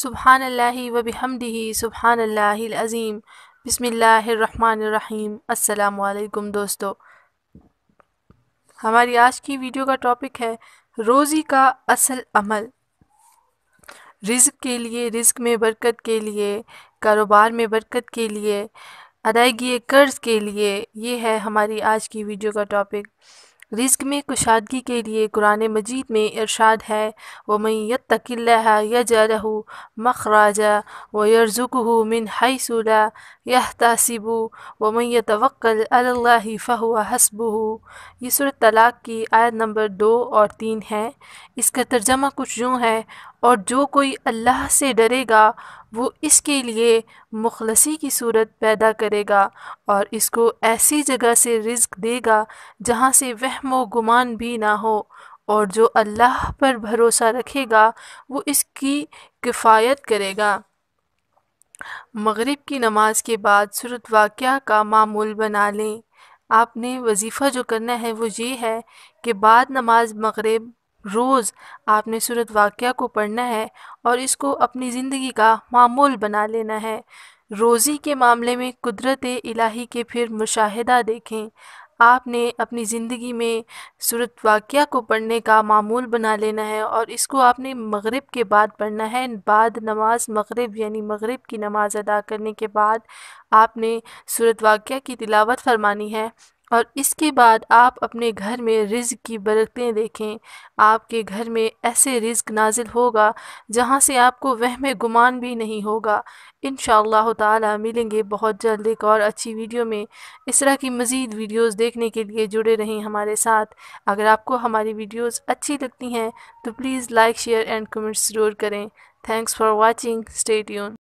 سبحان اللہ و بحمدہ سبحان اللہ العظیم بسم اللہ الرحمن الرحیم۔ السلام علیکم دوستو، ہماری آج کی ویڈیو کا ٹاپک ہے روزی کا اصل عمل۔ رزق کے لیے، رزق میں برکت کے لیے، کاروبار میں برکت کے لیے، ادائیگی قرض کے لیے، یہ ہے ہماری آج کی ویڈیو کا ٹاپک۔ رزق میں کشادگی کے لیے قرآن مجید میں ارشاد ہے وَمَن يَتَّقِ اللَّهَ يَجْعَل لَهُ مَخْرَجًا وَيَرْزُقْهُ مِنْ حَيْثُ لَا يَحْتَسِبُ وَمَن يَتَوَکَّلْ عَلَى اللَّهِ فَهُوَ حَسْبُهُ۔ یہ سورۃ طلاق کی آیت نمبر 2 اور 3 ہے۔ اس کا ترجمہ کچھ یوں ہے، اور جو کوئی اللہ سے ڈرے گا وہ اس کے لیے مخلصی کی صورت پیدا کرے گا اور اس کو ایسی جگہ سے رزق دے گا جہاں سے وہم و گمان بھی نہ ہو، اور جو اللہ پر بھروسہ رکھے گا وہ اس کی کفایت کرے گا۔ مغرب کی نماز کے بعد سورۃ واقعہ کا معمول بنا لیں۔ آپ نے وظیفہ جو کرنا ہے وہ یہ ہے کہ بعد نماز مغرب روز آپ نے سورۃ واقعہ کو پڑھنا ہے اور اس کو اپنی زندگی کا معمول بنا لینا ہے۔ روزی کے معاملے میں قدرت الہی کے پھر مشاہدہ دیکھیں۔ آپ نے اپنی زندگی میں سورۃ واقعہ کو پڑھنے کا معمول بنا لینا ہے اور اس کو آپ نے مغرب کے بعد پڑھنا ہے۔ بعد نماز مغرب یعنی مغرب کی نماز ادا کرنے کے بعد آپ نے سورۃ واقعہ کی تلاوت فرمانی ہے، اور اس کے بعد آپ اپنے گھر میں رزق کی برکتیں دیکھیں۔ آپ کے گھر میں ایسے رزق نازل ہوگا جہاں سے آپ کو وہم گمان بھی نہیں ہوگا۔ انشاءاللہ تعالی ملیں گے بہت جلد ایک اور اچھی ویڈیو میں۔ اس طرح کی مزید ویڈیوز دیکھنے کے لیے جڑے رہیں ہمارے ساتھ۔ اگر آپ کو ہماری ویڈیوز اچھی لگتی ہیں تو please like, share and comment ضرور کریں۔ Thanks for watching, stay tune.